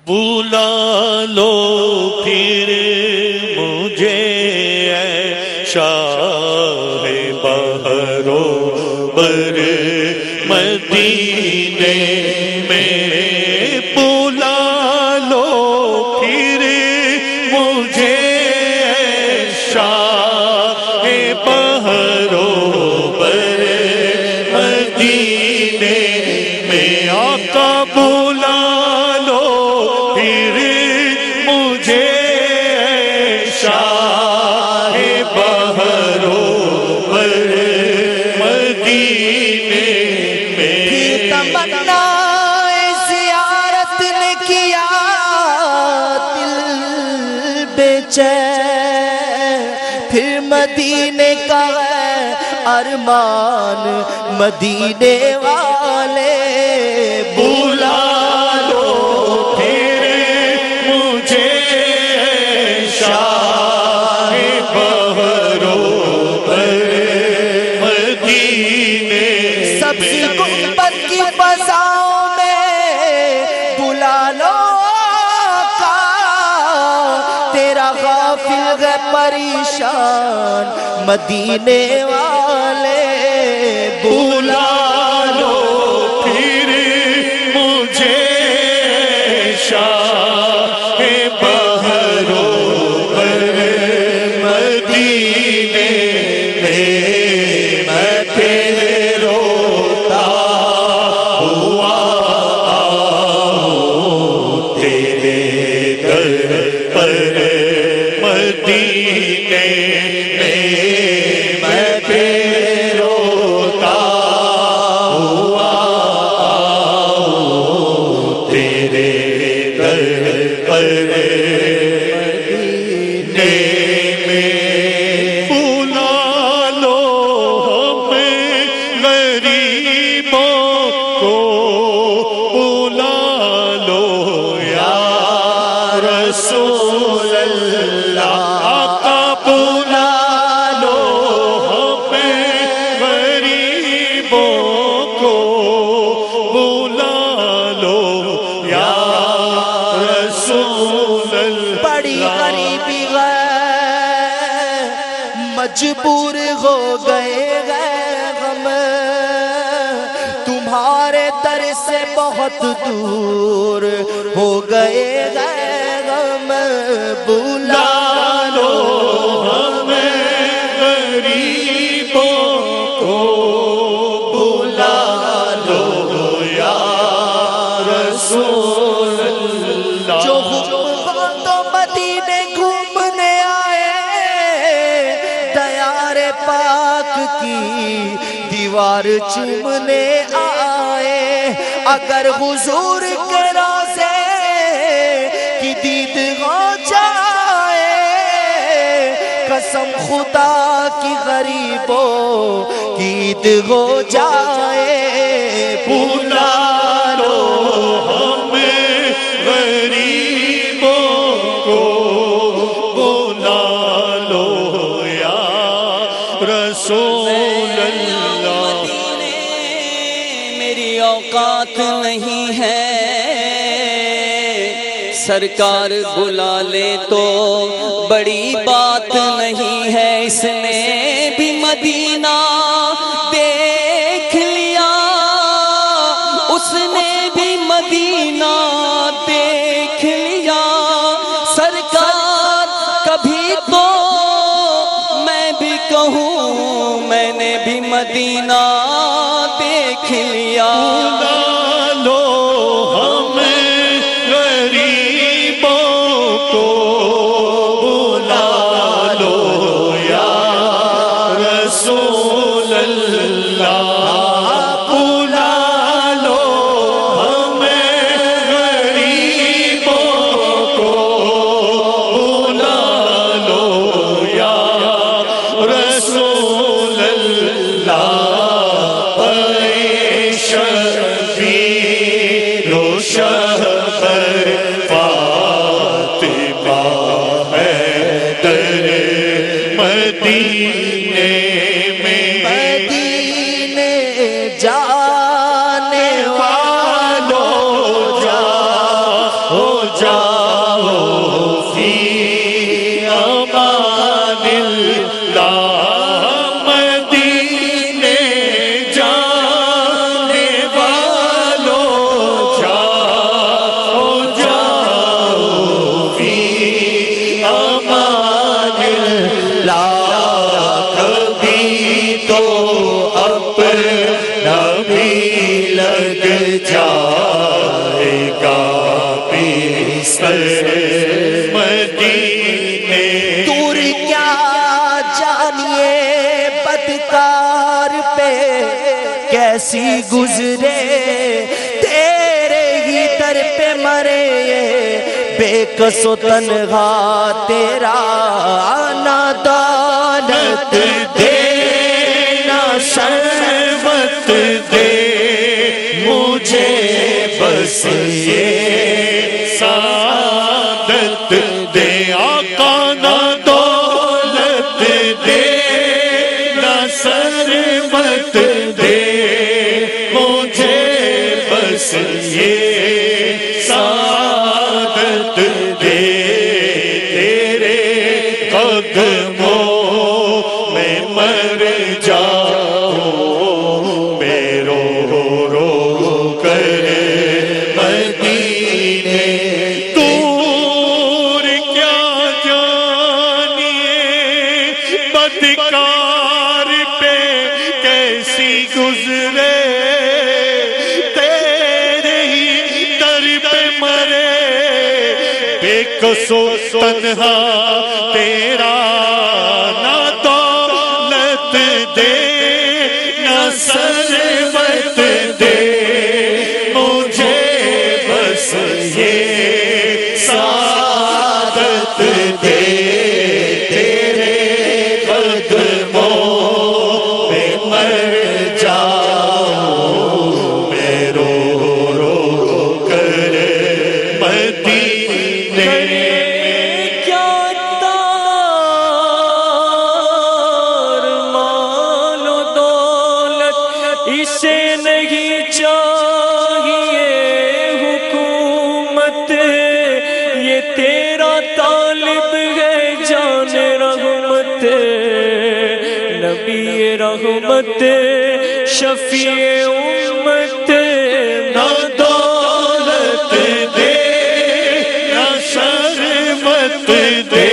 بلا لو پھر مجھے اے شاہ بہرو بر مدینے میں، بلا لو پھر مجھے اے شاہ بہرو بر مدینے میں، آقا بلا لو پھر مجھے شاہ بہرو بر مدینے میں۔ تمنا زیارت نے کیا دل بے چین، پھر مدینے کا ہے ارمان مدینے والے، بلا لو پھر مجھے شاہ بہرو بر مدینے سبزی گنبد کی فضاؤں میں بلا لو آقا، تیرا غافل ہے پریشان مدینے والے، بلا لو پھر مجھے شاہ بہرو بر مدینے میں، میں پھر روتا ہوا آؤں تیرے در پر مدینے میں، میں پھر روتا ہوا آؤں تیرے در پر مدینے میں، بلا لو ہمیں غریبوں کو، بلا لو یا رسول اللہ، آقا بلا لو ہمیں غریبوں کو، بلا لو یا رسول اللہ۔ بڑی غریبی ہے مجبور ہو گئے غم، تمہارے در سے بہت دور ہو گئے غم، بلا لو ہمیں غریبوں کو، بلا لو یا رسول اللہ۔ جو حکم تو مدینے گھومنے آئے، دیار پاک کی دیوار چومنے آئے، اگر حضور کے روضے کی دید ہو جائے، قسم خدا کی غریبوں کی عید ہو جائے، بلا لو ہمیں غریبوں کو، بلا لو یا رسول اللہ۔ میری اوقات نہیں ہے، سرکار بلا لے تو بڑی بات نہیں ہے، اس نے بھی مدینہ دیکھ لیا، اس نے بھی مدینہ دیکھ لیا، سرکار کبھی تو میں بھی کہوں میں نے بھی مدینہ دیکھ لیا، بلا لو ہمیں غریبوں کو، بلا لو یا رسول اللہ، بلا لو ہمیں غریبوں کو، بلا لو یا رسول اللہ۔ شبیر و شہبر فاطمہ حیدر مدینے میں، مدینے جانے والوں جاؤ کر مدینے دور کیا جانیے بدکار پہ کیسی گزرے تیرے ہی در پہ مرے بے کس و تنہا تیرا نہ دولت دے نہ شربت دے مجھے بس یہ سعادت دے آقا نہ دولت دے نہ ثروت دے مجھے بس یہ سعادت دے تیرے قدموں میں مر جاؤں میں رو رو کر مدینے دور کیا جانیے بدکار پہ کیسی گزرے تیرے ہی در پہ مرے بے کس و تنہا تیرا نہ دولت دے نہ ثروت دے مجھے بس یہ سعادت دے تیرے قدموں میں مر جاؤں میں رو رو کر مدینے کیا تار مال و دولت اسے نہیں چاہیے حکومت یہ تیرا طالب ہے جان رحمت نبی رحمت شفیع امت نہ دولت دے نہ شربت دے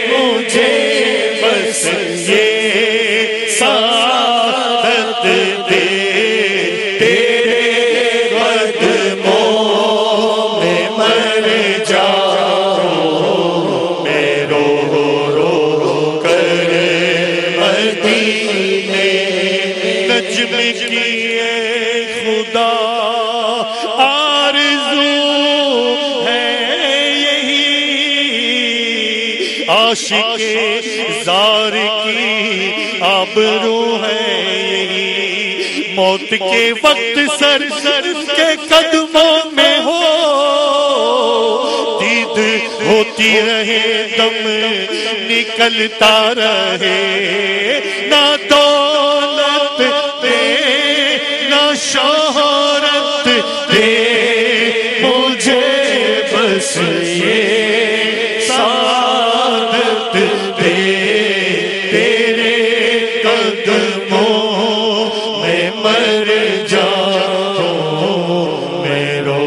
مجھے بس یہ سعادت دے تیرے قدموں میں مر جاؤں میں رو رو کر مدینے نجم کیے خدا آرزو ہے یہی عاشق زار کی آبرو ہے یہی موت کے وقت سر کے قدموں میں ہو دید ہوتی رہے دم نکلتا رہے نہ دولت دے نہ شہرت دے مجھے بس یہ سعادت دے تیرے قدموں میں مر جاؤں میں رو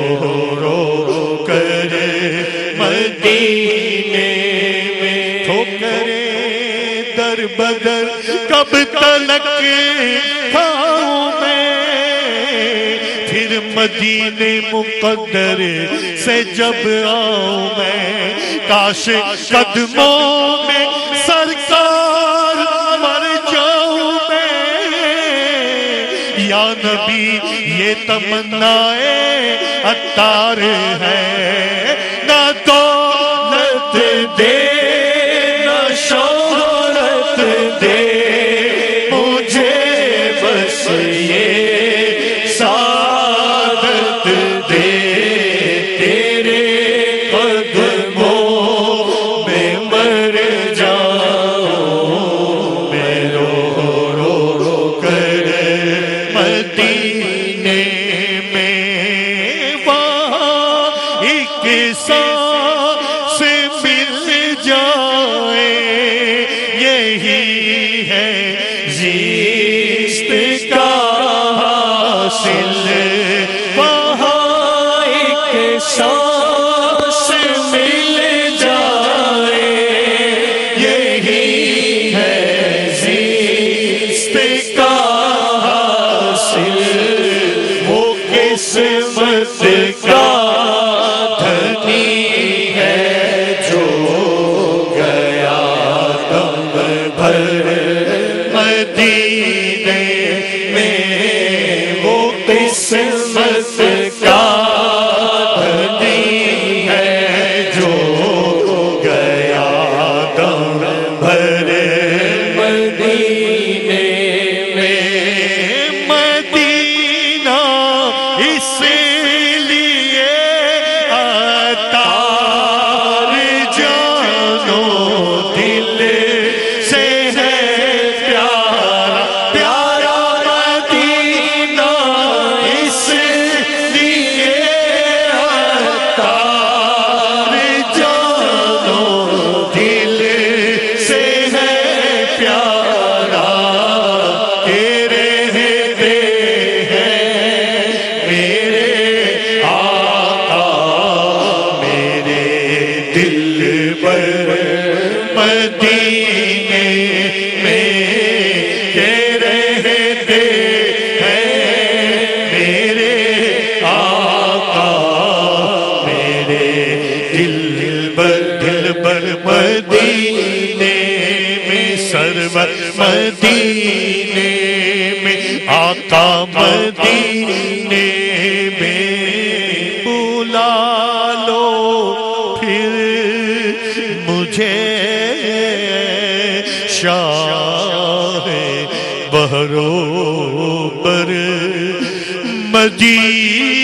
رو کر مدینے میں ٹھوکریں در بدر کب تلک کھاؤں میں پھر مدینے مقدر سے جب آؤں میں کاش قدموں میں سرکار مر جاؤں میں یا نبی یہ تمنائے عطار ہے نہ دولت دے نہ شہرت دے مجھے بس یہ سعادت دے تیرے قدموں میں مر جاؤں میں رو رو کر مدینے میں وہاں ایک سانس مل جائے یہی ہے زیست کا حاصل وہاں ایک سانس مل جائے یہی ہے زیست کا حاصل وہ قسمت کا دھنی پر مدینے میں یہ رہتے ہیں میرے آقا میرے دل بر مدینے میں سرور مدینے میں آقا مدینے میں بلا لو پھر مجھے شاہ بہرو پر مدینے